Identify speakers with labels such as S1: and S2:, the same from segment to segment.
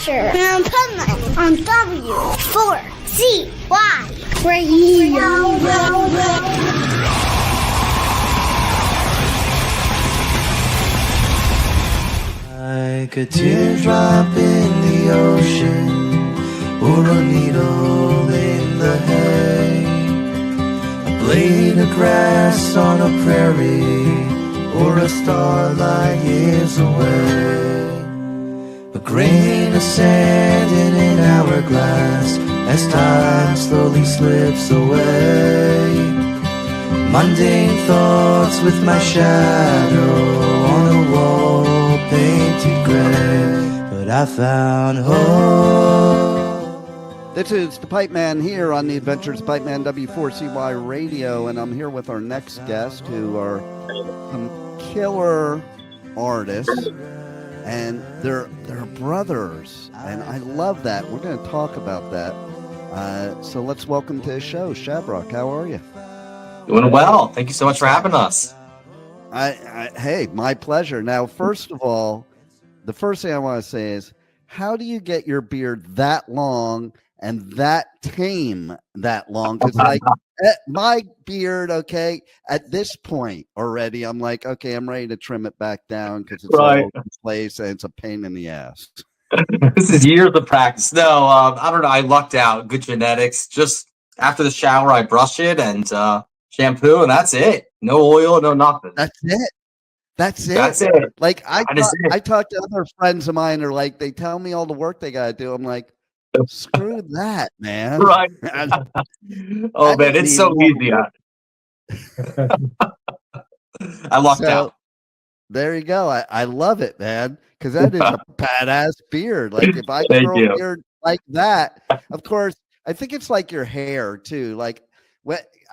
S1: Asher and Pipeman on W4CY Radio.
S2: Like a teardrop in the ocean, or a needle in the hay, a blade of grass on a prairie, or a star light years away, a grain of sand in an hourglass as time slowly slips away, mundane thoughts with my shadow on a wall painted gray, but I found hope.
S3: This is the Pipe Man here on the Adventures of Pipe Man W4CY Radio, and I'm here with our next guest, who are some killer artists, and they're brothers, and I love that. We're going to talk about that. So let's welcome to the show, Shavrock. How are you?
S4: Doing well. Thank you so much for having us.
S3: Hey, my pleasure. Now, first of all, the first thing I want to say is, how do you get your beard that long and that tame that long? Because like my beard, okay, at this point already, I'm like, okay, I'm ready to trim it back down because it's all over the place and it's a pain in the ass.
S4: This is years of practice. No, I don't know. I lucked out. Good genetics. Just after the shower, I brush it and shampoo, and that's it. No oil, no nothing.
S3: That's it. That's
S4: it.
S3: Like I talk to other friends of mine, are like, they tell me all the work they gotta do. I'm like, screw that, man.
S4: Right. Oh man, it's so easy. I lucked out.
S3: There you go. I love it, man, because that is a badass beard. Like if I grow a beard like that, of course, I think it's like your hair too. Like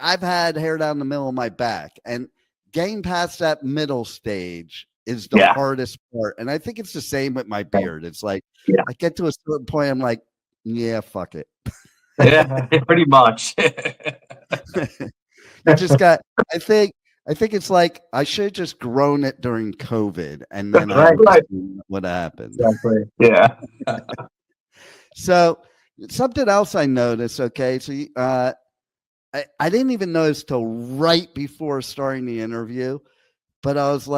S3: I've had hair down the middle of my back, and getting past that middle stage is the hardest part. And I think it's the same with my beard. It's like I get to a certain point, I'm like, yeah, fuck it.
S4: Yeah, pretty much.
S3: You just got. I think it's like I should have just grown it during COVID, and then what happened.
S4: Exactly. Yeah.
S3: So something else I noticed. Okay, so I didn't even notice till right before starting the interview, but I was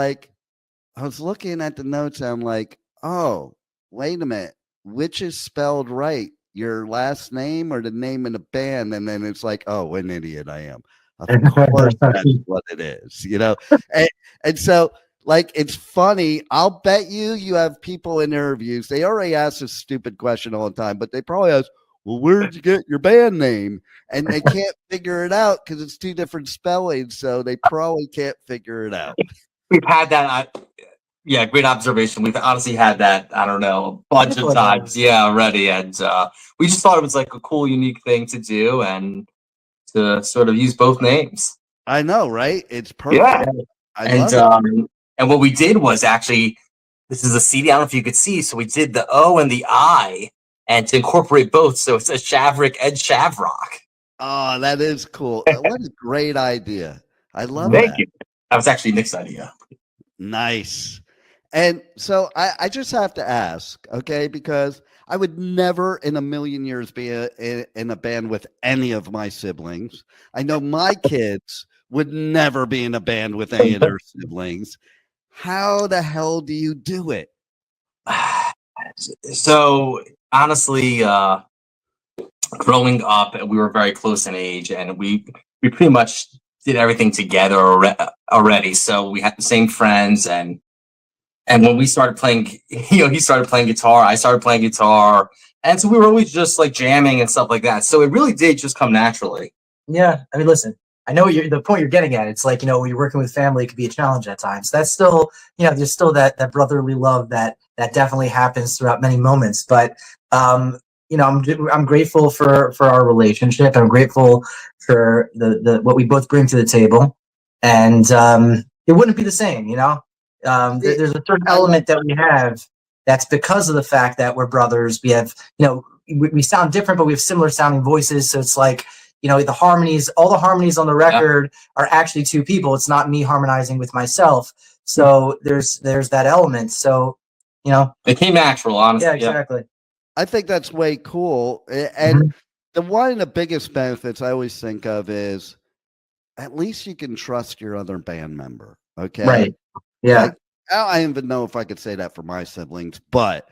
S3: looking at the notes, and I'm like, oh, wait a minute, which is spelled right? Your last name or the name of the band? And then it's like, oh, what an idiot I am. Of course, that's what it is, you know? And so, like, it's funny. I'll bet you have people in interviews, they already ask this stupid question all the time, but they probably ask, well, where'd you get your band name? And they can't figure it out because it's two different spellings, so they probably can't figure it out.
S4: We've had that. Yeah, great observation. We've honestly had that, I don't know, a bunch of times. Yeah, already. And we just thought it was like a cool, unique thing to do and to sort of use both names.
S3: I know, right? It's perfect.
S4: Yeah. And what we did was actually, this is a CD. I don't know if you could see. So we did the O and the I, and to incorporate both. So it says Shavrick and Shavrock.
S3: Oh, that is cool. What a great idea. I love
S4: Thank you. That was actually Nick's idea.
S3: Nice. And so I just have to ask, okay, because I would never in a million years be in a band with any of my siblings. I know my kids would never be in a band with any of their siblings. How the hell do you do it?
S4: So honestly, growing up, we were very close in age, and we pretty much did everything together already. So we had the same friends, and when we started playing, he started playing guitar, I started playing guitar, and so we were always just like jamming and stuff like that. So it really did just come naturally.
S5: Yeah, I mean, listen, I know the point you're getting at. It's like, when you're working with family, it could be a challenge at times. That's still, there's still that brotherly love that definitely happens throughout many moments. But I'm grateful for our relationship. I'm grateful for the what we both bring to the table, and it wouldn't be the same. There's a certain element that we have that's because of the fact that we're brothers. We have, we sound different, but we have similar sounding voices. So it's like, the harmonies, all the harmonies on the record are actually two people. It's not me harmonizing with myself. So there's that element. So,
S4: it came natural, honestly.
S5: Yeah, exactly.
S3: I think that's way cool. And
S5: Mhm.
S3: one of the biggest benefits I always think of is at least you can trust your other band member. Okay.
S5: Right. Yeah.
S3: Like, I don't even know if I could say that for my siblings, but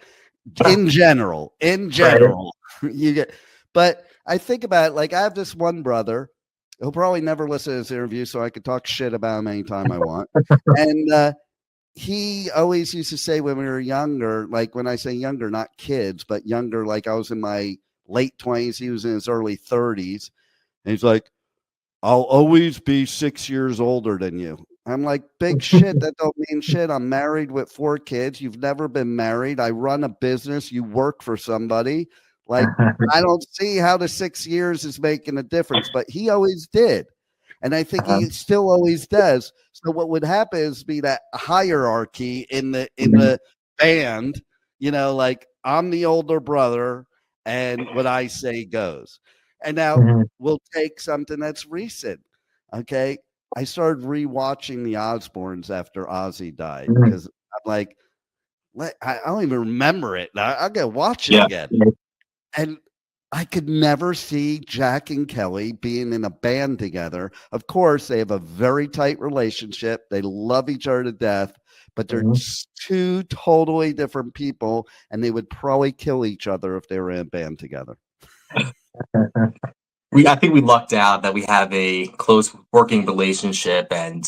S3: in general, you get, but I think about it, like I have this one brother. He'll probably never listen to this interview, so I could talk shit about him anytime I want. And he always used to say when we were younger, like when I say younger, not kids, but younger, like I was in my late 20s, he was in his early 30s. And he's like, I'll always be 6 years older than you. I'm like, big shit. That don't mean shit. I'm married with 4 kids. You've never been married. I run a business. You work for somebody. Like, I don't see how the 6 years is making a difference, but he always did. And I think he still always does. So what would happen is be that hierarchy in the band, you know, like I'm the older brother and what I say goes. And now we'll take something that's recent. Okay. I started rewatching the Osbournes after Ozzy died because I'm like, I don't even remember it. I gotta watch it again. And I could never see Jack and Kelly being in a band together. Of course, they have a very tight relationship. They love each other to death, but they're just 2 totally different people, and they would probably kill each other if they were in a band together.
S4: I think we lucked out that we have a close working relationship, and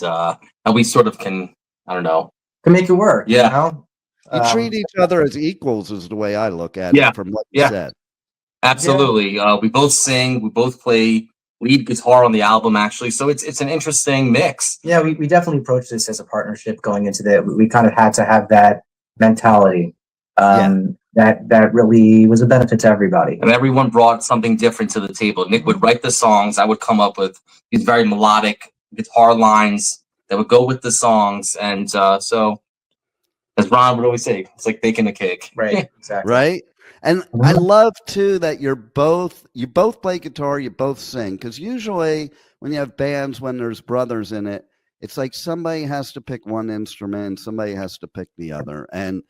S4: we sort of can, I don't know,
S5: To make it work.
S4: Yeah.
S5: You know?
S3: You treat each other as equals is the way I look at
S4: Yeah.
S3: it from what you said.
S4: Absolutely. We both sing. We both play lead guitar on the album, actually. So it's an interesting mix.
S5: Yeah, we definitely approached this as a partnership going into that. We kind of had to have that mentality. That really was a benefit to everybody.
S4: And everyone brought something different to the table. Nick would write the songs. I would come up with these very melodic guitar lines that would go with the songs. And so, as Ron would always say, it's like baking a cake.
S5: Right, exactly.
S3: Right? And I love too that you both play guitar, you both sing. Because usually when you have bands, when there's brothers in it, it's like somebody has to pick one instrument and somebody has to pick the other. And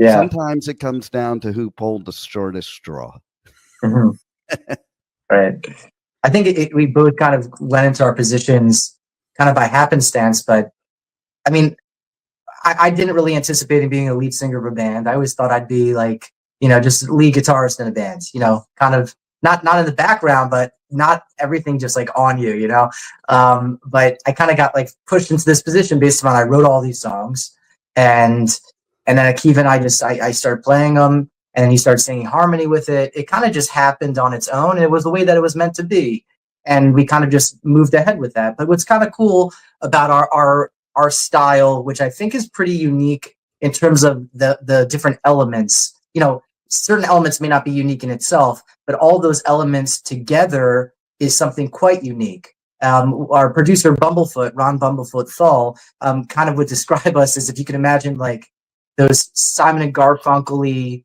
S3: sometimes it comes down to who pulled the shortest straw.
S5: Right. I think we both kind of went into our positions kind of by happenstance, but I mean, I didn't really anticipate being a lead singer of a band. I always thought I'd be like, you know, just lead guitarist in a band, you know, kind of not in the background, but not everything just like on you, you know. But I kind of got like pushed into this position based on I wrote all these songs, and then Akiva and I started playing them, and then he started singing harmony with it. It kind of just happened on its own, and it was the way that it was meant to be, and we kind of just moved ahead with that. But what's kind of cool about our style, which I think is pretty unique in terms of the different elements, you know. Certain elements may not be unique in itself, but all those elements together is something quite unique. Our producer Bumblefoot, Ron Bumblefoot Thal, kind of would describe us as if you can imagine like those Simon and Garfunkel-y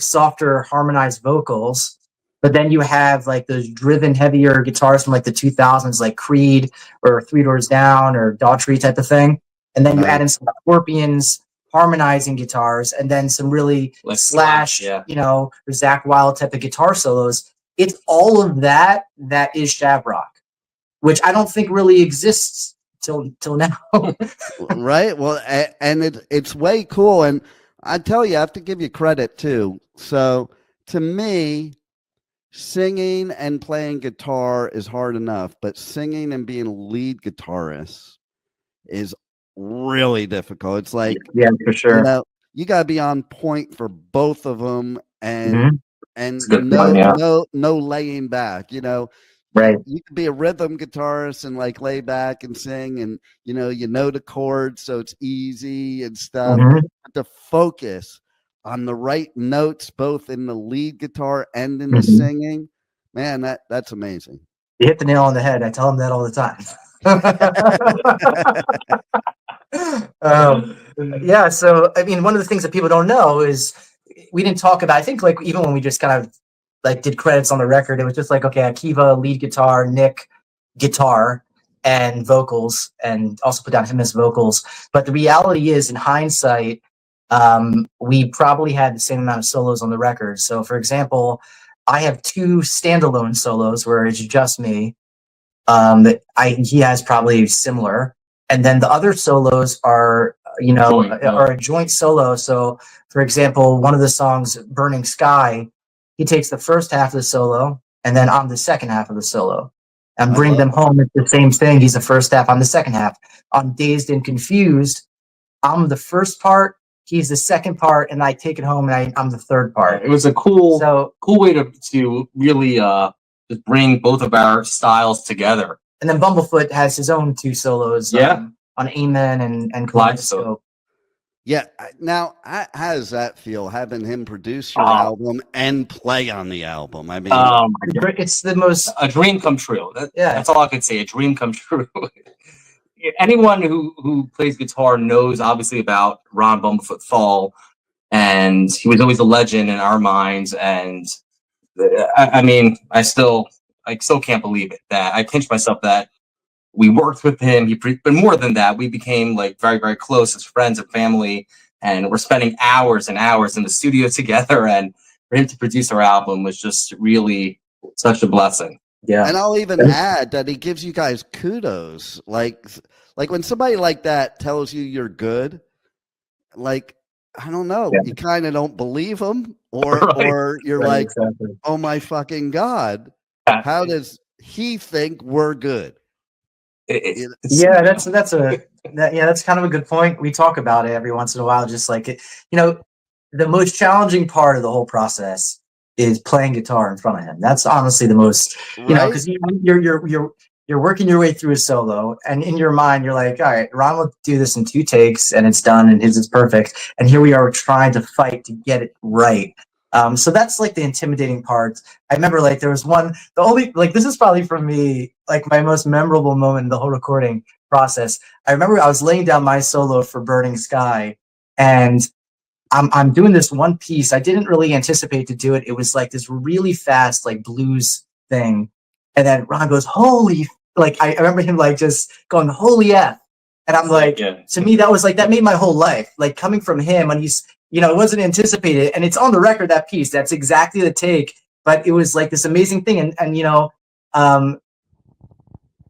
S5: softer harmonized vocals, but then you have like those driven heavier guitars from like the 2000s, like Creed or Three Doors Down or Daughtry type of thing, and then you add in some Scorpions harmonizing guitars, and then some really
S4: like
S5: Slash,
S4: yeah.
S5: you know, or Zakk Wylde type of guitar solos. It's all of that is Shavrock, which I don't think really exists till now.
S3: Right. Well, and it's way cool. And I tell you, I have to give you credit too. So to me, singing and playing guitar is hard enough, but singing and being a lead guitarist is really difficult. It's like,
S5: yeah, for sure.
S3: You know, you got to be on point for both of them, and no laying back. You know,
S5: right?
S3: You can be a rhythm guitarist and like lay back and sing, and you know the chords, so it's easy and stuff. But the focus on the right notes, both in the lead guitar and in the singing, man, that's amazing.
S5: You hit the nail on the head. I tell him that all the time. Yeah, so I mean, one of the things that people don't know is we didn't talk about. I think like even when we just kind of like did credits on the record, it was just like, okay, Akiva lead guitar, Nick guitar and vocals, and also put down him as vocals. But the reality is, in hindsight, we probably had the same amount of solos on the record. So, for example, I have 2 standalone solos where it's just me. He has probably similar, and then the other solos are are a joint solo. So, for example, one of the songs, "Burning Sky," he takes the first half of the solo, and then I'm the second half of the solo. And "Bring Them Home" is the same thing. He's the first half, I'm the second half. On "Dazed and Confused," I'm the first part, he's the second part, and I take it home, and I'm the third part.
S4: It was a cool way to really just bring both of our styles together.
S5: And then Bumblefoot has his own 2 solos on Amen and Kaleidoscope.
S3: Yeah. Now, how does that feel, having him produce your album and play on the album? I mean,
S5: it's the most...
S4: a dream come true. That's all I can say, a dream come true. Anyone who plays guitar knows, obviously, about Ron Bumblefoot Thal, and he was always a legend in our minds. And I mean, I still can't believe it that I pinch myself that we worked with him. But more than that, we became like very, very close as friends and family, and we're spending hours and hours in the studio together. And for him to produce our album was just really such a blessing.
S3: Yeah. And I'll even add that he gives you guys kudos. Like when somebody like that tells you you're good, like, I don't know, you kind of don't believe him, or you're like, oh my fucking God, how does he think we're good?
S5: That's kind of a good point. We talk about it every once in a while, just like it, the most challenging part of the whole process is playing guitar in front of him. That's honestly the most, because you're working your way through a solo, and in your mind you're like, all right, Ron will do this in 2 takes and it's done and his is perfect, and here we are trying to fight to get it right. So that's like the intimidating part. I remember like there was this is probably for me like my most memorable moment in the whole recording process. I remember I was laying down my solo for "Burning Sky," and I'm doing this one piece. I didn't really anticipate to do it. It was like this really fast like blues thing, and then Ron goes, "Holy!" Like I remember him like just going, "Holy F!" And I'm like, to me that was like, that made my whole life. Like coming from him, and he's, it wasn't anticipated, and it's on the record, that piece. That's exactly the take, but it was like this amazing thing, and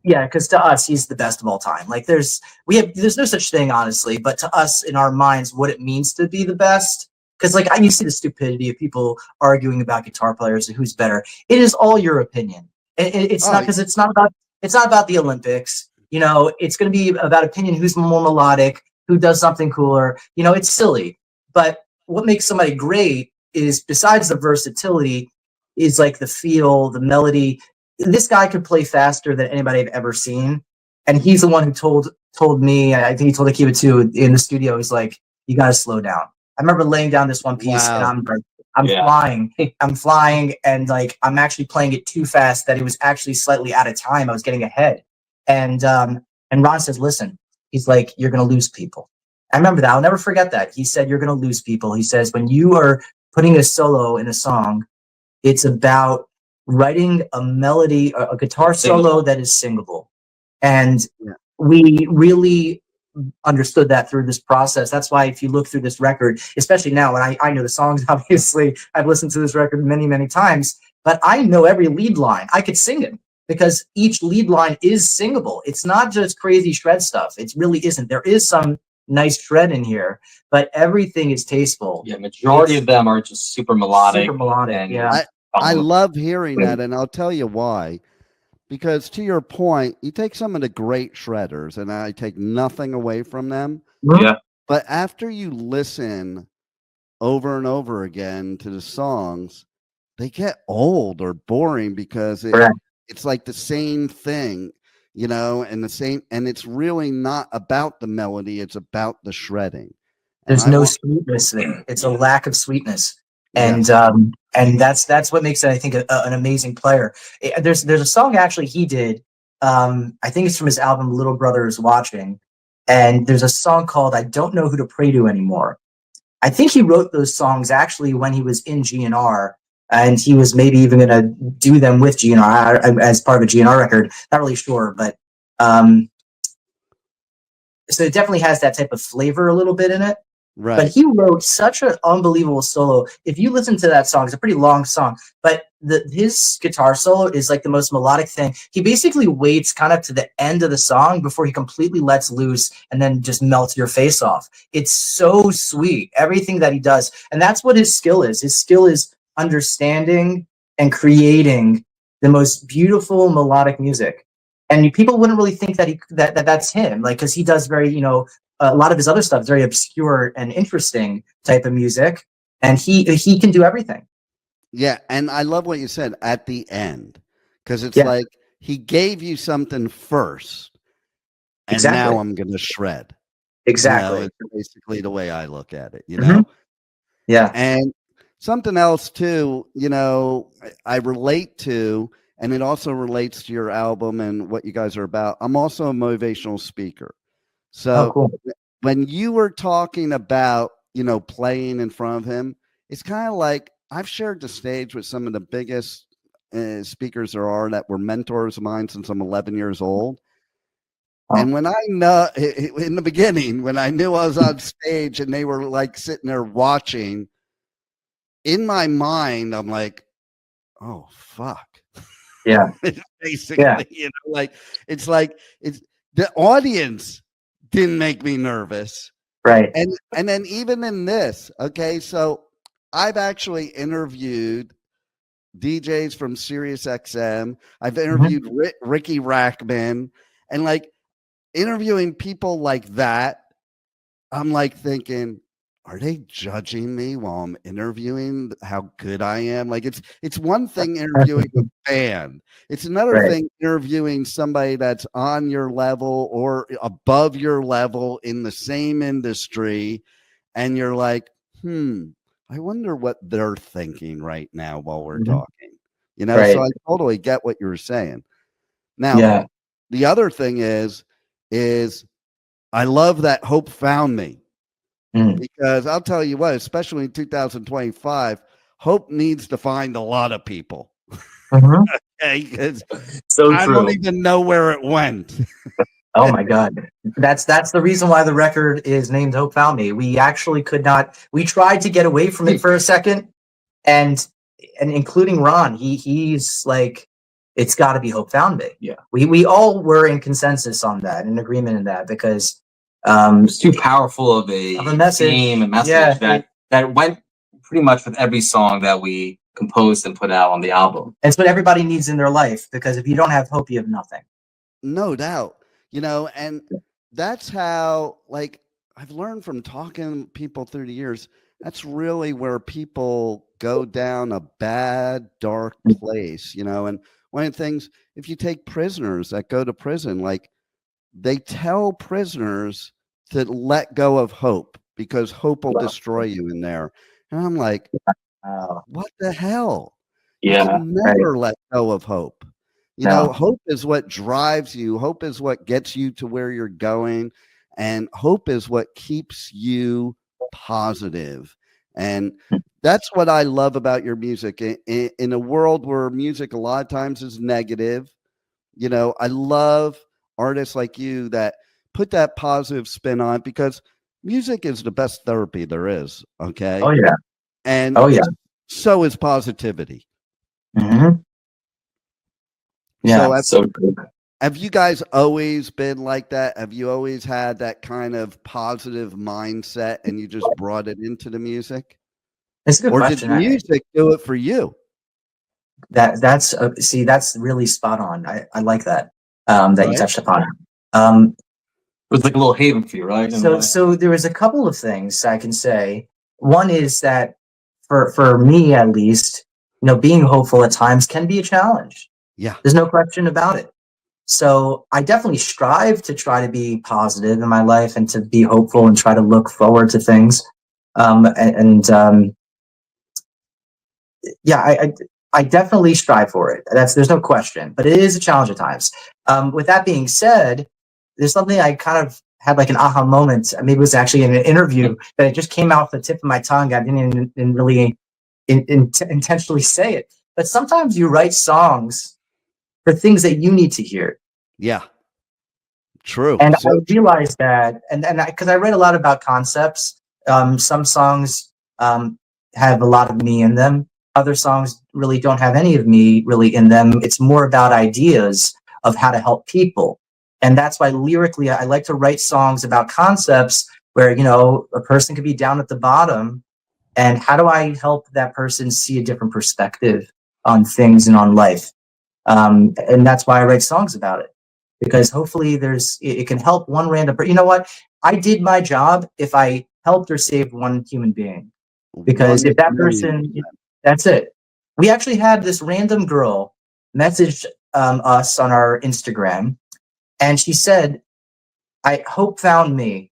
S5: because to us he's the best of all time. Like there's no such thing, honestly, but to us in our minds what it means to be the best, because like you see the stupidity of people arguing about guitar players and who's better. It is all your opinion. It's not, because it's not about the Olympics. It's going to be about opinion, who's more melodic, who does something cooler. It's silly. But what makes somebody great is, besides the versatility, is like the feel, the melody. This guy could play faster than anybody I've ever seen. And he's the one who told me, I think he told Akiva too, in the studio, he's like, you got to slow down. I remember laying down this one piece, and I'm flying, and like I'm actually playing it too fast that it was actually slightly out of time. I was getting ahead. And Ron says, listen, he's like, you're going to lose people. I remember that. I'll never forget that. He said, you're going to lose people. He says, when you are putting a solo in a song, it's about writing a melody, a guitar solo that is singable. And we really understood that through this process. That's why if you look through this record, especially now, and I know the songs, obviously, I've listened to this record many, many times, but I know every lead line. I could sing it, because each lead line is singable. It's not just crazy shred stuff. It really isn't. There is some nice shred in here, but everything is tasteful.
S4: Yeah, majority of them are just super melodic.
S3: I love hearing that, and I'll tell you why. Because to your point, you take some of the great shredders, and I take nothing away from them.
S4: Yeah.
S3: But after you listen over and over again to the songs, they get old or boring, because it's like the same thing, and it's really not about the melody. It's about the shredding.
S5: There's no sweetness there. It's a lack of sweetness. And that's what makes it, I think, an amazing player. There's a song actually he did. I think it's from his album Little Brother Is Watching, and there's a song called "I Don't Know Who to Pray to Anymore." I think he wrote those songs actually when he was in GNR, and he was maybe even going to do them with GNR as part of a GNR record. Not really sure, but so it definitely has that type of flavor a little bit in it.
S3: Right.
S5: But he wrote such an unbelievable solo. If you listen to that song, it's a pretty long song, but his guitar solo is like the most melodic thing. He basically waits kind of to the end of the song before he completely lets loose and then just melts your face off. It's so sweet, everything that he does. And that's what his skill is. His skill is understanding and creating the most beautiful melodic music. And people wouldn't really think that that's him, like, because he does very, you know, a lot of his other stuff is very obscure and interesting type of music, and he can do everything.
S3: Yeah, and I love what you said at the end, because it's like he gave you something first, and now I'm going to shred.
S5: Exactly.
S3: You know, it's basically the way I look at it, you know?
S5: Yeah.
S3: And something else too, you know, I relate to, and it also relates to your album and what you guys are about. I'm also a motivational speaker. So
S5: cool.
S3: When you were talking about, you know, playing in front of him, it's kind of like I've shared the stage with some of the biggest speakers there are that were mentors of mine since I'm 11 years old. And when I know in the beginning, when I knew I was on stage and they were like sitting there watching, in my mind, I'm like, oh, fuck.
S5: Yeah.
S3: Basically, you know, like it's the audience didn't make me nervous.
S5: Right.
S3: And then even in this, okay, so I've actually interviewed DJs from Sirius XM. I've interviewed Ricky Rackman, and like interviewing people like that, I'm like thinking, are they judging me while I'm interviewing how good I am? Like it's one thing interviewing a band. It's another thing interviewing somebody that's on your level or above your level in the same industry. And you're like, I wonder what they're thinking right now while we're talking. You know, so I totally get what you were saying. Now, the other thing is I love that Hope found me. Because I'll tell you what, especially in 2025, Hope needs to find a lot of people. Okay, because I don't even know where it went.
S5: Oh my God. That's the reason why the record is named Hope Found Me. We actually could not, we tried to get away from it for a second, and including Ron, he's like, it's got to be Hope Found Me. Yeah. We all were in consensus on that, in agreement in that, because
S4: it's too powerful of a
S5: message.
S4: Theme, a message that went pretty much with every song that we composed and put out on the album.
S5: It's what everybody needs in their life, because if you don't have hope, you have nothing.
S3: No doubt. You know, and that's how, like, I've learned from talking to people through the years, that's really where people go down a bad, dark place, you know. And one of the things, if you take prisoners that go to prison, like, they tell prisoners to let go of hope because hope will destroy you in there. And I'm like, what the hell?
S4: Yeah.
S3: You can never let go of hope. You know, hope is what drives you. Hope is what gets you to where you're going. And hope is what keeps you positive. And that's what I love about your music. In a world where music a lot of times is negative, you know, I love artists like you that put that positive spin on it, because music is the best therapy there is. Okay.
S5: Oh, yeah.
S3: And so is positivity.
S5: Yeah.
S3: So have you guys always been like that? Have you always had that kind of positive mindset and you just brought it into the music?
S5: It's a good question.
S3: Did music do it for you?
S5: That's really spot on. I like that. That you touched upon.
S4: It was like a little haven for you, right?
S5: So there was a couple of things I can say. One is that for me, at least, you know, being hopeful at times can be a challenge.
S3: Yeah.
S5: There's no question about it. So I definitely strive to try to be positive in my life and to be hopeful and try to look forward to things. I definitely strive for it. There's no question, but it is a challenge at times. With that being said, there's something I kind of had like an aha moment. Maybe it was actually in an interview that it just came out the tip of my tongue. I didn't really intentionally say it, but sometimes you write songs for things that you need to hear.
S3: Yeah. True.
S5: And I realized that, and because I read a lot about concepts Some songs have a lot of me in them. Other songs really don't have any of me really in them. It's more about ideas of how to help people. And that's why lyrically, I like to write songs about concepts where, you know, a person could be down at the bottom, and how do I help that person see a different perspective on things and on life? And that's why I write songs about it, because hopefully it can help one random person. You know what? I did my job if I helped or saved one human being, because if that person, that's it. We actually had this random girl message us on our Instagram, and she said, hope found me.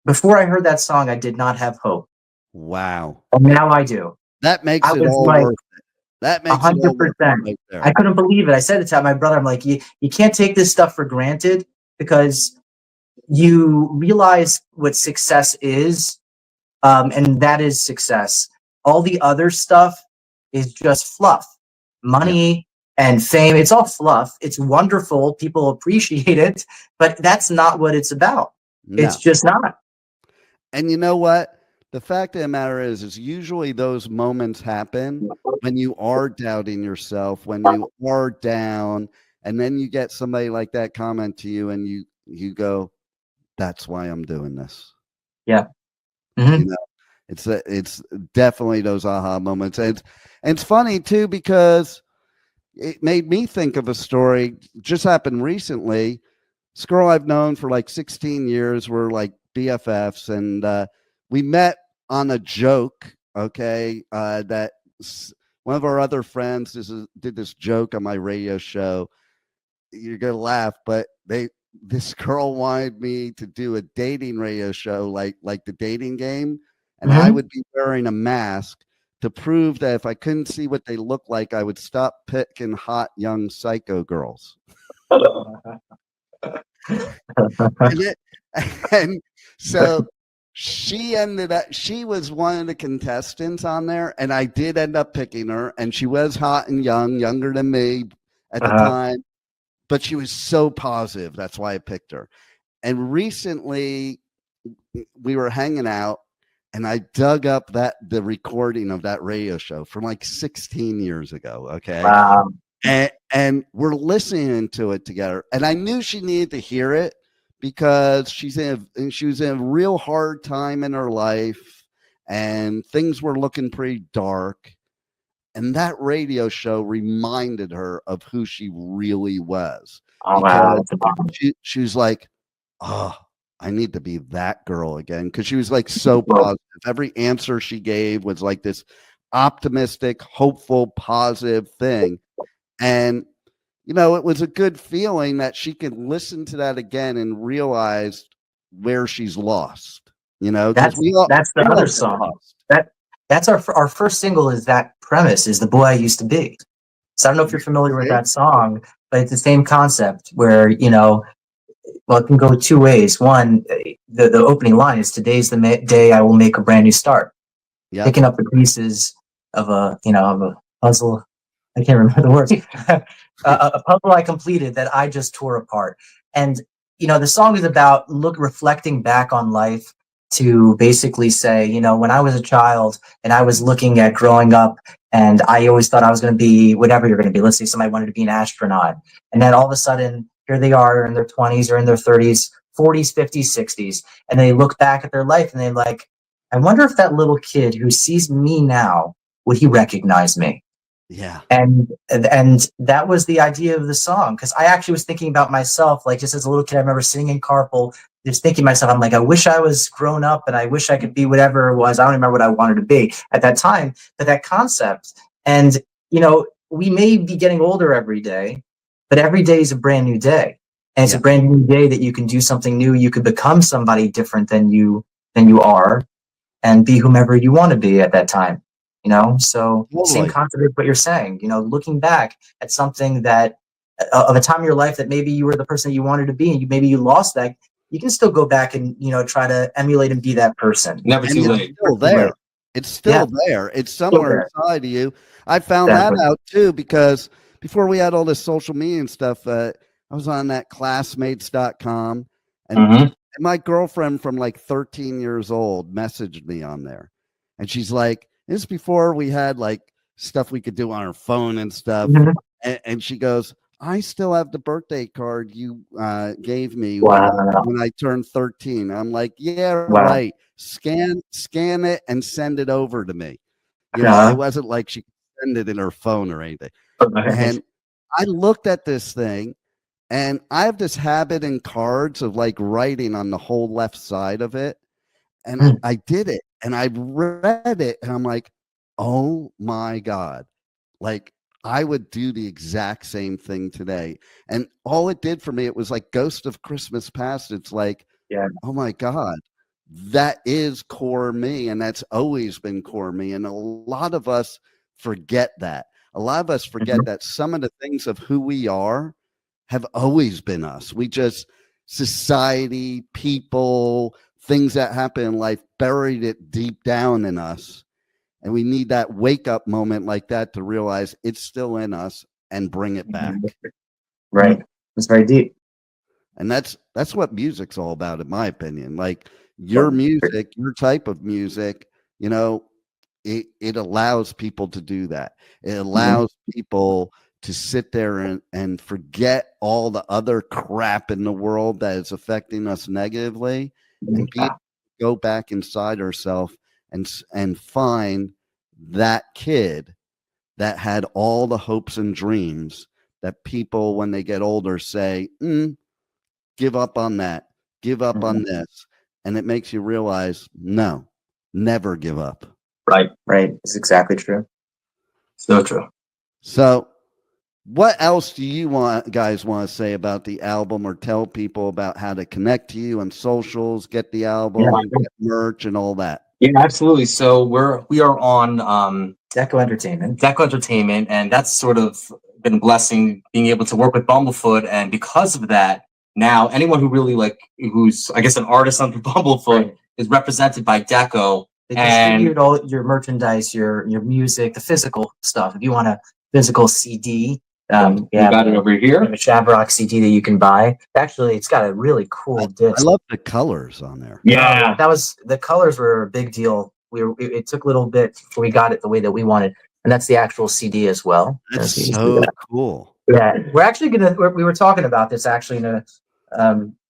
S5: Before I heard that song, I did not have hope.
S3: Wow.
S5: And now I do.
S3: That makes
S5: I
S3: it
S5: was
S3: all
S5: like,
S3: worth it. That makes it all worth it
S5: 100%.
S3: right there.
S5: I couldn't believe it. I said it to my brother. I'm like, you can't take this stuff for granted, because you realize what success is, and that is success. All the other stuff is just fluff. Money and fame, it's all fluff. It's wonderful. People appreciate it, but that's not what it's about.
S3: No.
S5: It's just not.
S3: And you know what? The fact of the matter is usually those moments happen when you are doubting yourself, when you are down, and then you get somebody like that comment to you, and you go, "That's why I'm doing this."
S5: Yeah. Mm-hmm.
S3: You know, it's definitely those aha moments, and it's funny too, because it made me think of a story just happened recently. This girl I've known for like 16 years. We're like BFFs, and we met on a joke. Okay, that one of our other friends did this joke on my radio show. You're gonna laugh, but this girl wanted me to do a dating radio show, like the dating game, and I would be wearing a mask to prove that if I couldn't see what they look like, I would stop picking hot young psycho girls. and so she was one of the contestants on there, and I did end up picking her, and she was hot and young, younger than me at the time, but she was so positive. That's why I picked her. And recently we were hanging out, and I dug up the recording of that radio show from like 16 years ago. Okay.
S5: Wow.
S3: And we're listening to it together. And I knew she needed to hear it, because she was in a real hard time in her life, and things were looking pretty dark. And that radio show reminded her of who she really was.
S5: Oh, wow.
S3: She was like, "Oh, I need to be that girl again," because she was like so positive. Every answer she gave was like this optimistic, hopeful, positive thing. And, you know, it was a good feeling that she could listen to that again and realize where she's lost. You know,
S5: that's the other song. That's our first single. Is that premise? Is The Boy I Used to Be. So I don't know if you're familiar with that song, but it's the same concept where, you know, well, it can go two ways. One, the opening line is, "Today's the day I will make a brand new start." Yep. Picking up the pieces of a puzzle. I can't remember the words. A puzzle I completed that I just tore apart. And, you know, the song is about reflecting back on life, to basically say, you know, when I was a child and I was looking at growing up, and I always thought I was going to be whatever you're going to be. Let's say somebody wanted to be an astronaut. And then all of a sudden, here they are in their 20s or in their 30s, 40s, 50s, 60s. And they look back at their life and they're like, I wonder if that little kid who sees me now, would he recognize me?
S3: Yeah.
S5: And that was the idea of the song. Because I actually was thinking about myself, like just as a little kid, I remember sitting in carpool, just thinking to myself, I'm like, I wish I was grown up, and I wish I could be whatever it was. I don't remember what I wanted to be at that time, but that concept. And, you know, we may be getting older every day, but every day is a brand new day. And it's a brand new day that you can do something new. You could become somebody different than you are, and be whomever you want to be at that time. You know, so same concept of what you're saying, you know, looking back at something that of a time in your life that maybe you were the person that you wanted to be, and maybe you lost that, you can still go back and, you know, try to emulate and be that person.
S4: Never too late.
S3: It's still there. It's still there. It's somewhere inside of you. I found that out too, because before we had all this social media and stuff, I was on that classmates.com, and my girlfriend from like 13 years old messaged me on there, and she's like, this is before we had like stuff we could do on our phone and stuff.
S5: Mhm.
S3: And she goes, I still have the birthday card you gave me
S5: Wow.
S3: when I turned 13. I'm like, yeah,
S5: Wow.
S3: right. Scan it and send it over to me. You know, it wasn't like she could send it in her phone or anything. And I looked at this thing, and I have this habit in cards of like writing on the whole left side of it. And I did it, and I read it, and I'm like, oh my God. Like, I would do the exact same thing today. And all it did for me, it was like Ghost of Christmas Past. It's like, oh my God, that is core me. And that's always been core me. And a lot of us forget that. A lot of us forget that some of the things of who we are have always been us. We just, society, people, things that happen in life buried it deep down in us. And we need that wake up moment like that to realize it's still in us and bring it back.
S5: Right. It's very deep.
S3: And that's what music's all about, in my opinion. Like your music, your type of music, you know, it allows people to do that. It allows people to sit there and forget all the other crap in the world that is affecting us negatively and go back inside ourselves and find that kid that had all the hopes and dreams that people, when they get older, say, give up on that, give up on this. And it makes you realize, no, never give up.
S5: Right. It's exactly true. So true.
S3: So what else do you guys want to say about the album, or tell people about how to connect to you on socials, get the album, get merch and all that?
S4: Yeah, absolutely. So we are on
S5: Deko Entertainment,
S4: and that's sort of been a blessing being able to work with Bumblefoot. And because of that, now anyone who really who's I guess an artist under Bumblefoot is represented by Deko.
S5: They distribute all your merchandise, your music, the physical stuff. If you want a physical CD,
S4: we got it over here.
S5: A Shavrock CD that you can buy. Actually, it's got a really cool disc.
S3: I love the colors on there.
S4: Yeah,
S5: the colors were a big deal. It took a little bit before we got it the way that we wanted, and that's the actual CD as well.
S3: That's so cool.
S5: Yeah, we're actually we were talking about this actually in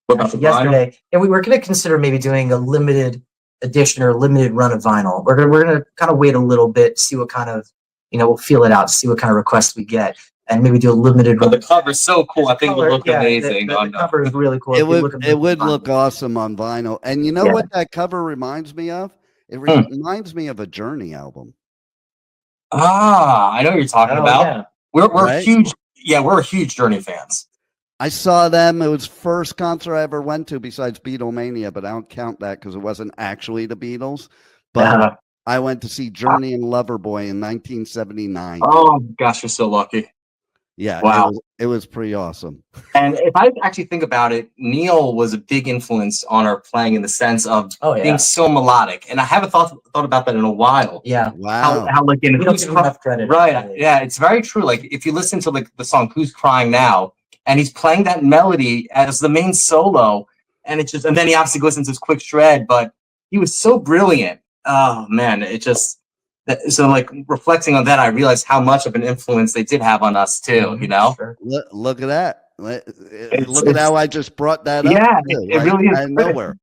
S5: yesterday, and we were gonna consider maybe doing a limited edition or limited run of vinyl. We're gonna kind of wait a little bit, see what kind of, we'll feel it out, see what kind of requests we get, and maybe do a limited run.
S4: The cover's so cool. I think it would look amazing.
S5: The cover is really cool.
S3: It would look awesome on vinyl. And you know what that cover reminds me of? It reminds me of a Journey album.
S4: I know what you're talking about.
S3: Yeah.
S4: We're huge. Yeah, we're huge Journey fans.
S3: I saw them. It was first concert I ever went to besides Beatlemania, but I don't count that because it wasn't actually the Beatles. But I went to see Journey and Loverboy in 1979.
S4: Oh gosh, you're so lucky.
S3: Yeah,
S4: wow,
S3: it was pretty awesome.
S4: And if I actually think about it, Neil was a big influence on our playing in the sense of being so melodic. And I haven't thought about that in a while.
S5: Yeah,
S3: wow.
S4: How like in
S5: Who's enough credit?
S4: Right? Yeah, it's very true. Like if you listen to the song "Who's Crying Now," and he's playing that melody as the main solo, and and then he obviously goes into this quick shred, but he was so brilliant. Oh man, so like reflecting on that, I realized how much of an influence they did have on us too,
S3: Sure. Look at that. Look at how I just brought that up.
S4: Yeah, it really is.
S3: Out of nowhere.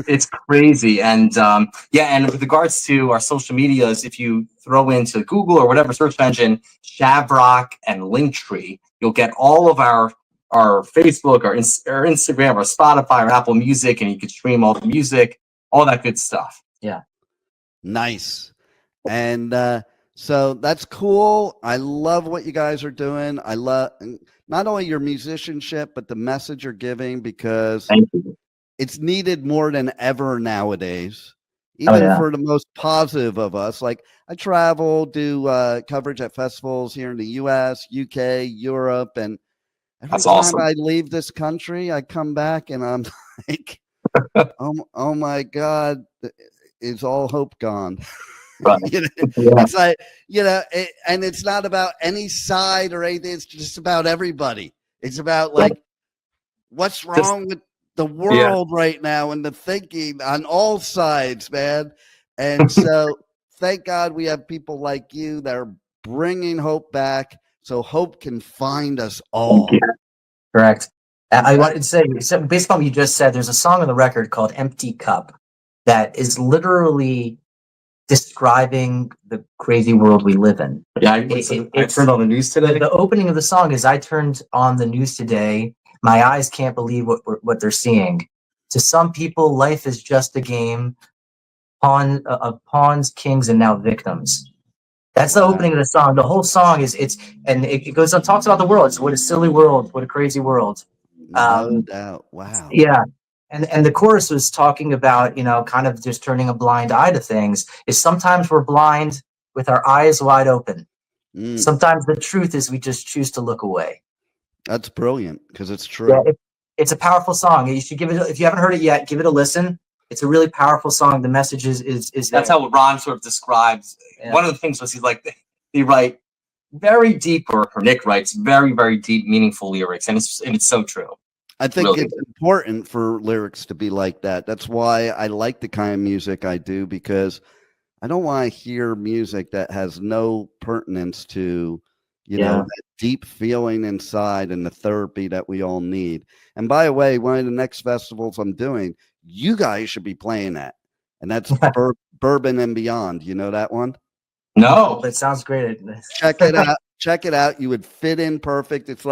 S4: It's crazy. And and with regards to our social medias, if you throw into Google or whatever search engine, Shavrock and Linktree, you'll get all of our Facebook, our Instagram, our Spotify, our Apple Music, and you can stream all the music, all that good stuff.
S5: Yeah.
S3: Nice. And so that's cool. I love what you guys are doing. I love not only your musicianship, but the message you're giving, because it's needed more than ever nowadays, even for the most positive of us. Like I travel, do coverage at festivals here in the US, UK, Europe, and every time I leave this country, I come back and I'm like, oh my God, is all hope gone?
S4: Right.
S3: It's like, and it's not about any side or anything. It's just about everybody. It's about like, what's wrong with the world right now and the thinking on all sides, man. And so thank God we have people like you that are bringing hope back so hope can find us all.
S5: Correct. I wanted to say, so based on what you just said, there's a song on the record called Empty Cup that is literally describing the crazy world we live in.
S4: Yeah, I turned on the news today.
S5: The opening of the song is, I turned on the news today. My eyes can't believe what they're seeing. To some people, life is just a game of pawns, kings, and now victims. That's the opening of the song. The whole song it goes on, talks about the world. It's what a silly world, what a crazy world.
S3: No doubt. Wow.
S5: Yeah. And the chorus was talking about, kind of just turning a blind eye to things. Is sometimes we're blind with our eyes wide open. Sometimes the truth is we just choose to look away.
S3: That's brilliant because it's true.
S5: Yeah, it's a powerful song. You should give it, if you haven't heard it yet, give it a listen. It's a really powerful song. The message is
S4: that's how Ron sort of describes. Yeah. One of the things was he write very deep, or Nick writes very, very deep, meaningful lyrics, and it's so true.
S3: I think really, it's important for lyrics to be like that. That's why I like the kind of music I do, because I don't want to hear music that has no pertinence to, you know, that deep feeling inside and the therapy that we all need. And by the way, one of the next festivals I'm doing, you guys should be playing at, and that's Bourbon and Beyond. You know that one?
S5: No, it sounds great.
S3: Check it out. Check it out. You would fit in perfect. It's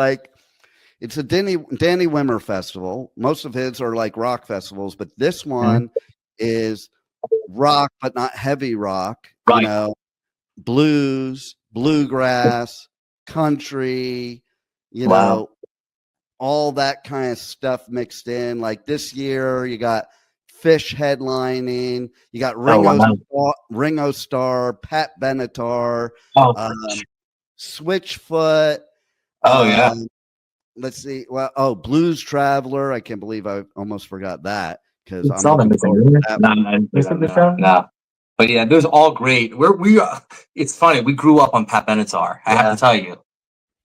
S3: a Danny Wimmer festival. Most of his are like rock festivals, but this one is rock, but not heavy rock. Right. You know, blues, bluegrass, country, you know, all that kind of stuff mixed in. Like this year, you got Fish headlining, you got Ringo Starr, Pat Benatar, Switchfoot. Let's see. Well, Blues Traveler. I can't believe I almost forgot that because I'm
S4: no. But yeah, those are all great. It's funny. We grew up on Pat Benatar. I have to tell you.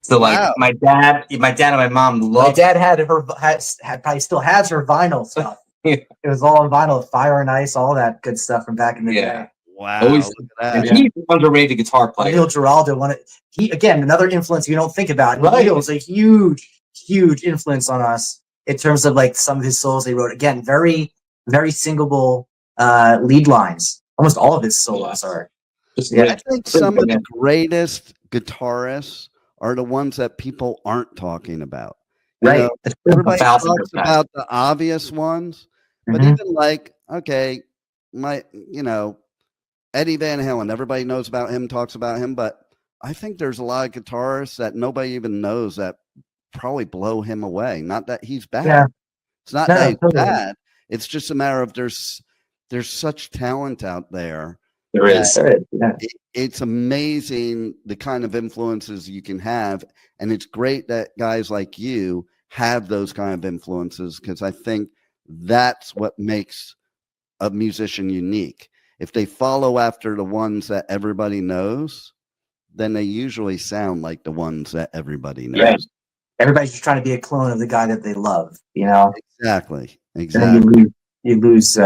S4: So like my dad and my mom loved.
S5: My dad had probably still has her vinyl stuff. It was all on vinyl, Fire and Ice, all that good stuff from back in the day.
S3: Wow.
S4: Always, he's an underrated guitar player.
S5: Neil Giraldo, again, another influence you don't think about.
S4: Right.
S5: Neil was a huge influence on us in terms of like some of his solos they wrote. Again, very, very singable lead lines. Almost all of his solos are.
S3: I think some of the greatest guitarists are the ones that people aren't talking about.
S5: Right.
S3: You know, everybody talks about the obvious ones, but even like, Eddie Van Halen, everybody knows about him, talks about him, but I think there's a lot of guitarists that nobody even knows that probably blow him away. Not that he's bad. Yeah. It's not that he's bad. It's just a matter of there's such talent out there.
S4: There is.
S3: It's amazing the kind of influences you can have. And it's great that guys like you have those kind of influences, because I think that's what makes a musician unique. If they follow after the ones that everybody knows, then they usually sound like the ones that everybody knows.
S5: Right. Everybody's just trying to be a clone of the guy that they love, you know?
S3: Exactly.
S5: And you lose.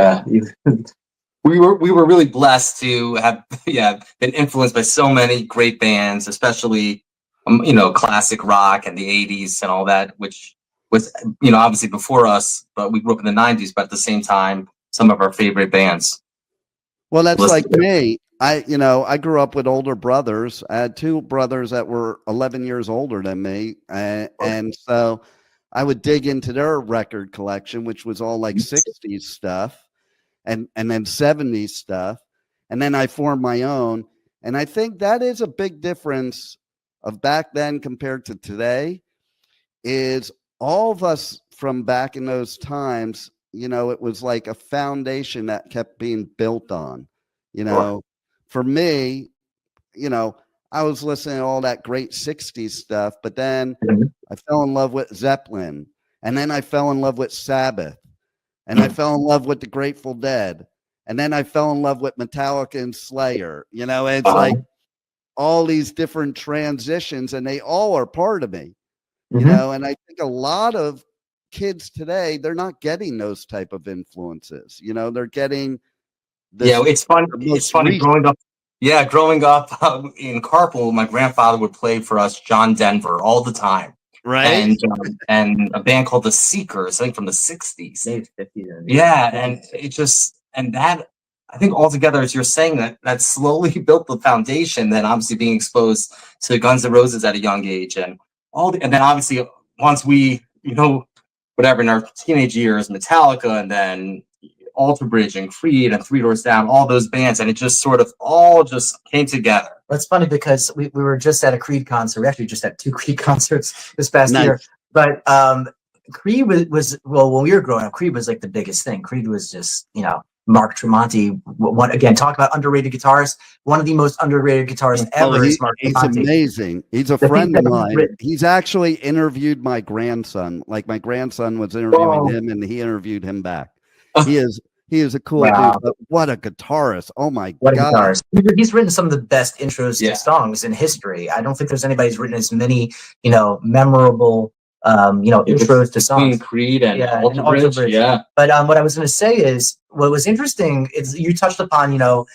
S4: We were really blessed to have been influenced by so many great bands, especially classic rock and the 80s and all that, which was obviously before us, but we grew up in the 90s, but at the same time some of our favorite bands.
S3: Well, that's like me. I grew up with older brothers. I had two brothers that were 11 years older than me, and so I would dig into their record collection, which was all like 60s stuff and then 70s stuff. And then I formed my own. And I think that is a big difference of back then compared to today, is all of us from back in those times, it was like a foundation that kept being built on, For me, I was listening to all that great 60s stuff, but then I fell in love with Zeppelin, and then I fell in love with Sabbath, and I fell in love with the Grateful Dead, and then I fell in love with Metallica and Slayer. It's like all these different transitions, and they all are part of me, and I think a lot of kids today, they're not getting those type of influences. You know, they're getting this,
S4: Yeah, it's fun.
S3: the
S4: It's funny
S3: most
S4: growing up. Yeah, growing up in carpool, my grandfather would play for us John Denver all the time,
S3: right?
S4: and a band called the Seekers, I think from the '60s.
S5: Maybe 50.
S4: Yeah, and it just and that I think altogether, as you're saying, that slowly built the foundation. Then obviously being exposed to Guns N' Roses at a young age, and and then obviously once we, whatever in our teenage years, Metallica, and then Alter Bridge and Creed and Three Doors Down, all those bands, and it just sort of all just came together.
S5: That's funny because we were just at a Creed concert. We actually just had 2 Creed concerts this past
S3: Nice.
S5: year. But Creed was well, when we were growing up, Creed was like the biggest thing. Creed was just, Mark Tremonti. Again, talk about underrated guitarist. One of the most underrated guitarists ever is Mark
S3: he's
S5: Tremonti.
S3: Amazing. He's a friend of mine. He's actually interviewed my grandson. Like my grandson was interviewing him, and he interviewed him back. He is a cool dude. But what a guitarist! Oh my god!
S5: Guitarist. He's written some of the best intros to songs in history. I don't think there's anybody who's written as many, memorable, intros to songs.
S4: Creed and Alter Bridge. Yeah.
S5: But what I was going to say is, what was interesting is you touched upon, the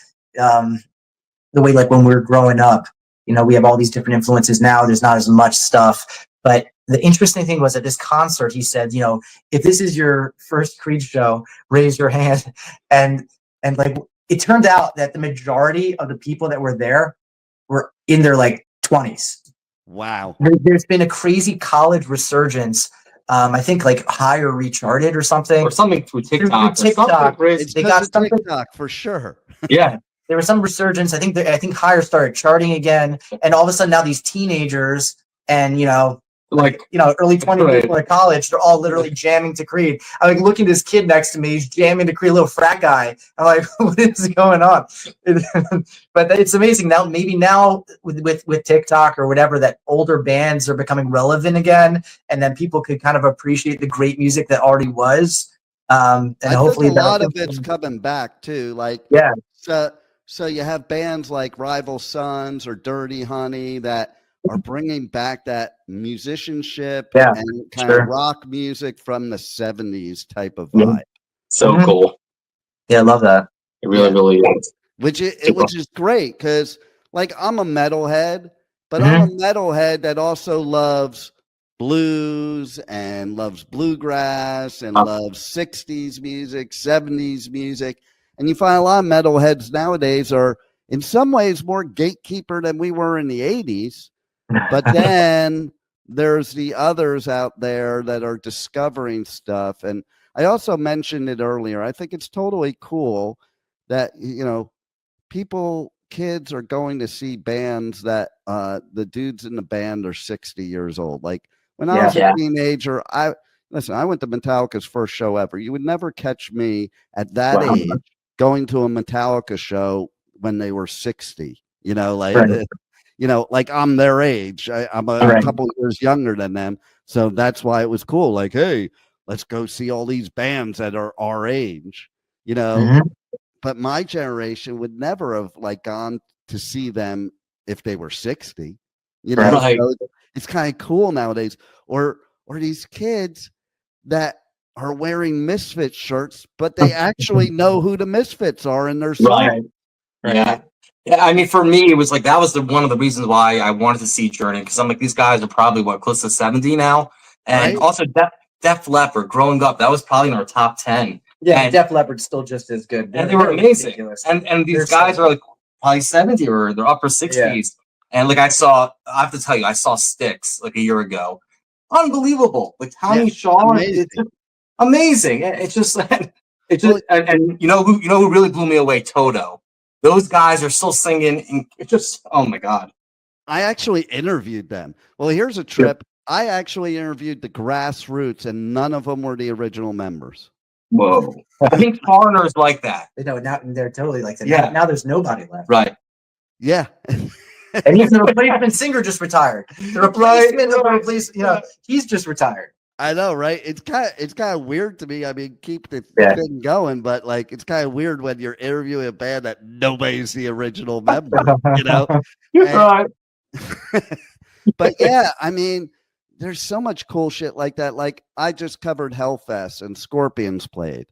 S5: way like when we were growing up, we have all these different influences now. There's not as much stuff, but the interesting thing was at this concert, he said, if this is your first Creed show, raise your hand. And like, it turned out that the majority of the people that were there were in their like 20s.
S3: Wow.
S5: There's been a crazy college resurgence. I think like Higher Recharted or something.
S4: Or something through TikTok.
S5: Through TikTok.
S3: They got TikTok for sure.
S4: Yeah.
S5: There was some resurgence. I think Higher started charting again. And all of a sudden now these teenagers and, early 20s people at college, they're all literally jamming to Creed. I'm like looking at this kid next to me, he's jamming to Creed, a little frat guy. I'm like, what is going on? But it's amazing now. Maybe now with TikTok or whatever, that older bands are becoming relevant again, and then people could kind of appreciate the great music that already was. And
S3: I
S5: hopefully
S3: think a lot of it's coming back too. Like,
S5: yeah.
S3: So you have bands like Rival Sons or Dirty Honey that are bringing back that musicianship and kind of rock music from the 70s type of vibe.
S4: So cool.
S5: Yeah, I love that.
S4: It really is.
S3: Which is great because, like, I'm a metalhead, but I'm a metalhead that also loves blues and loves bluegrass and loves 60s music, 70s music. And you find a lot of metalheads nowadays are in some ways more gatekeeper than we were in the 80s. But then there's the others out there that are discovering stuff. And I also mentioned it earlier. I think it's totally cool that, kids are going to see bands that the dudes in the band are 60 years old. Like when I was a teenager, I went to Metallica's first show ever. You would never catch me at that age going to a Metallica show when they were 60, like I'm their age. I'm a couple of years younger than them. So that's why it was cool. Like, hey, let's go see all these bands that are our age, But my generation would never have like gone to see them if they were 60, So it's kind of cool nowadays. Or these kids that are wearing Misfits shirts, but they actually know who the Misfits are in their song.
S4: Yeah. Yeah, I mean, for me, it was like that was one of the reasons why I wanted to see Journey, because I'm like, these guys are probably close to 70 now, and also Def Leppard. Growing up, that was probably in our top 10.
S5: Yeah, and Def Leppard's still just as good,
S4: and they were amazing. And these guys are like probably 70 or they're upper 60s. And like I have to tell you, I saw Styx like a year ago. Unbelievable, like Tommy Shaw, it's amazing. It's just, and you know who really blew me away? Toto. Those guys are still singing. And it's just, oh my God.
S3: I actually interviewed them. Well, here's a trip. I actually interviewed the Grassroots, and none of them were the original members.
S4: Whoa. I think foreigners like that.
S5: No, now they're totally like that.
S4: Yeah.
S5: Now there's nobody left.
S4: Right.
S3: Yeah.
S5: And even the replacement singer just retired. The replacement, he's just retired.
S3: I know, right? It's kind of weird to me. I mean, keep the thing going, but like it's kind of weird when you're interviewing a band that nobody's the original member,
S4: Right.
S3: But yeah, I mean, there's so much cool shit like that. Like I just covered Hellfest and Scorpions played.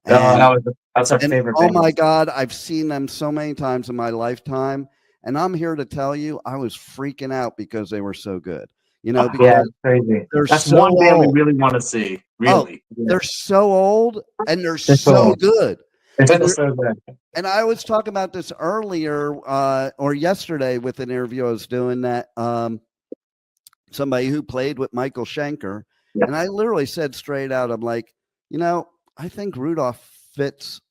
S3: And,
S5: That's our favorite
S3: oh
S5: band.
S3: my God, I've seen them so many times in my lifetime. And I'm here to tell you, I was freaking out because they were so good. You know, because
S5: crazy.
S3: they're
S4: That's
S3: so
S4: one band we
S3: old.
S4: really want to see. Really,
S3: They're so old and they're
S5: so
S3: so
S5: old.
S3: good.
S5: It's so good.
S3: And I was talking about this earlier or yesterday with an interview I was doing that somebody who played with Michael Schenker.
S5: Yeah.
S3: And I literally said straight out, I'm like, you know, I think Rudolph fits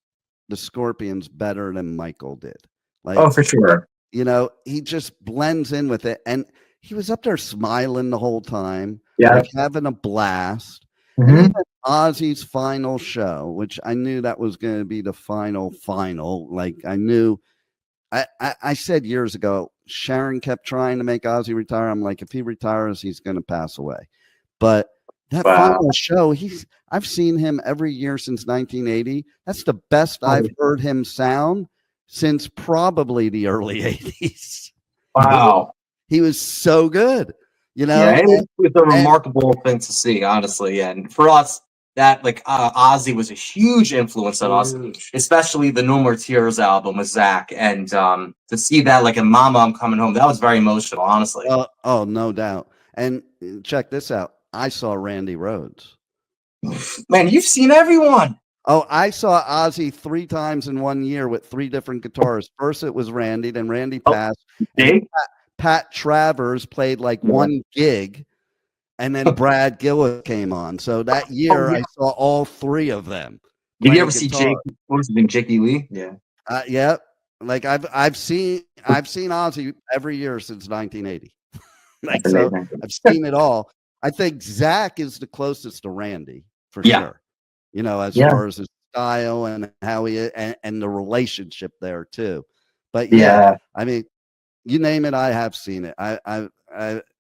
S3: the Scorpions better than Michael did. Like,
S5: Oh, for sure.
S3: you know, he just blends in with it. And he was up there smiling the whole time, like having a blast. And even Ozzy's final show, which I knew that was going to be the final. Like I knew, I said years ago, Sharon kept trying to make Ozzy retire. I'm like, if he retires, he's going to pass away. But that final show, I've seen him every year since 1980. That's the best I've heard him sound since probably the early 80s.
S4: wow.
S3: He was so good, you know.
S4: Yeah, it's a remarkable thing to see, honestly. And for us, that like Ozzy was a huge influence on us, especially the No More Tears album with Zach. And to see that like in Mama, I'm Coming Home, that was very emotional, honestly.
S3: Oh, no doubt. And check this out. I saw Randy Rhoads.
S4: Man, you've seen everyone.
S3: Oh, I saw Ozzy 3 times in 1 year with 3 different guitarists. First it was Randy, then Randy passed. Pat Travers played like 1 gig, and then Brad Gillis came on. So that year I saw all 3 of them.
S4: Did you ever see Jake? What was his name? Jakey Lee? Yeah.
S3: Yeah. Like I've seen Ozzy every year since 1980. Like so I've seen it all. I think Zach is the closest to Randy for sure. You know, as far as his style and how he and the relationship there too. But yeah, I mean, you name it, I have seen it. I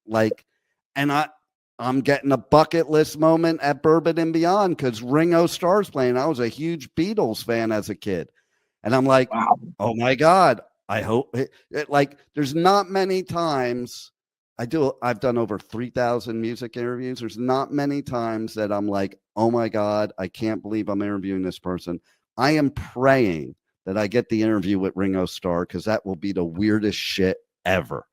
S3: like, and I'm getting a bucket list moment at Bourbon and Beyond because Ringo Starr's playing. I was a huge Beatles fan as a kid, and I'm like, wow. Oh my God, I hope like there's not many times I've done over 3,000 music interviews. There's not many times that I'm like, oh my God, I can't believe I'm interviewing this person. I am praying that I get the interview with Ringo Starr because that will be the weirdest shit ever.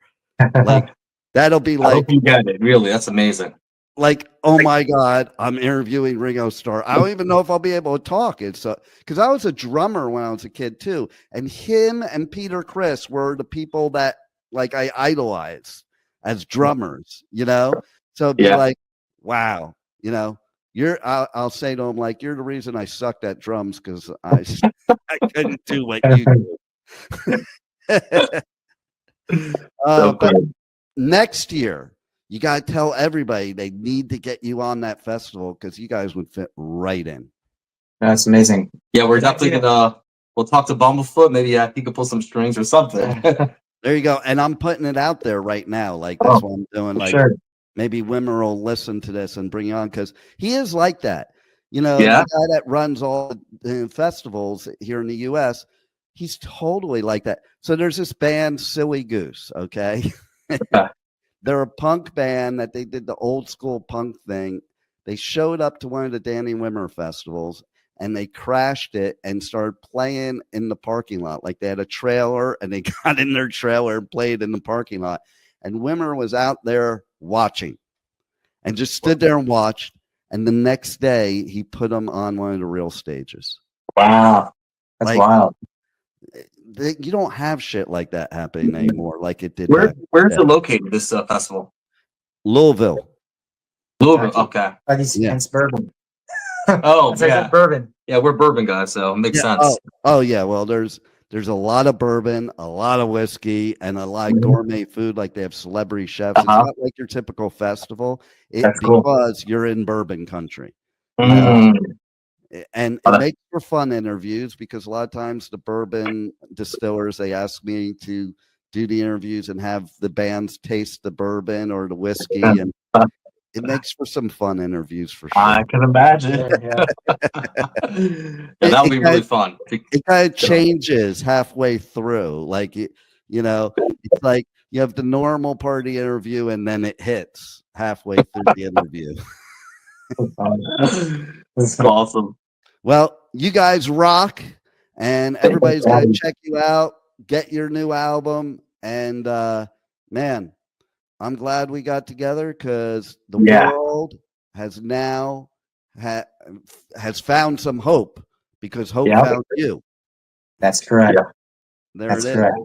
S3: Like that'll be like, I hope
S4: you get it. Really, that's amazing.
S3: Like, oh my God, I'm interviewing Ringo Starr. I don't even know if I'll be able to talk. It's because I was a drummer when I was a kid too, and him and Peter Criss were the people that like I idolized as drummers, you know. So it'd be like, wow, you know. I'll say to him like, you're the reason I sucked at drums because I couldn't do what you do. But next year, you got to tell everybody they need to get you on that festival because you guys would fit right in.
S5: That's amazing.
S4: Yeah, we're definitely we'll talk to Bumblefoot. Maybe he could pull some strings or something.
S3: There you go. And I'm putting it out there right now. Like that's what I'm doing. Like maybe Wimmer will listen to this and bring you on because he is like that. You know, the guy that runs all the festivals here in the US, he's totally like that. So there's this band, Silly Goose, okay? They're a punk band that they did the old school punk thing. They showed up to one of the Danny Wimmer festivals and they crashed it and started playing in the parking lot. Like they had a trailer and they got in their trailer and played in the parking lot. And Wimmer was out there watching and just stood there and watched. And the next day he put them on one of the real stages.
S5: Wow. That's like, wild.
S3: You don't have shit like that happening anymore. Like it did.
S4: Where's it located, this festival?
S3: Louisville.
S4: Okay.
S5: It's bourbon.
S4: Oh,
S5: yeah. Bourbon.
S4: Yeah, we're bourbon guys, so it makes sense.
S3: Oh, yeah. Well, there's a lot of bourbon, a lot of whiskey, and a lot of gourmet food. Like they have celebrity chefs. It's not like your typical festival. Because you're in bourbon country. And it makes for fun interviews because a lot of times the bourbon distillers, they ask me to do the interviews and have the bands taste the bourbon or the whiskey, and it makes for some fun interviews for sure.
S4: I can imagine. That'll be really fun.
S3: It kind of changes halfway through. Like, you know, it's like you have the normal part of the interview, and then it hits halfway through the interview.
S4: That's awesome.
S3: Well, you guys rock, and everybody's got to check you out, get your new album, and man, I'm glad we got together because the world has now has found some hope because hope found you.
S5: That's correct.
S4: Yeah.
S3: That's
S5: correct.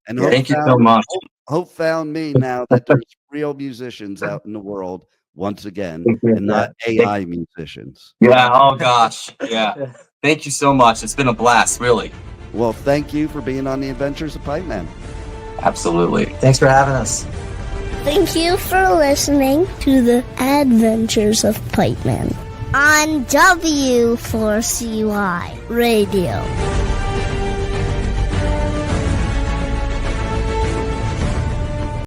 S3: And
S4: thank you so much.
S3: Hope found me now that there's real musicians out in the world once again, and not AI musicians.
S4: Yeah. Oh gosh. Yeah. Thank you so much. It's been a blast, really.
S3: Well, thank you for being on the Adventures of Pipeman.
S4: Absolutely.
S5: Thanks for having us.
S1: Thank you for listening to the Adventures of Pipeman on W4CY Radio.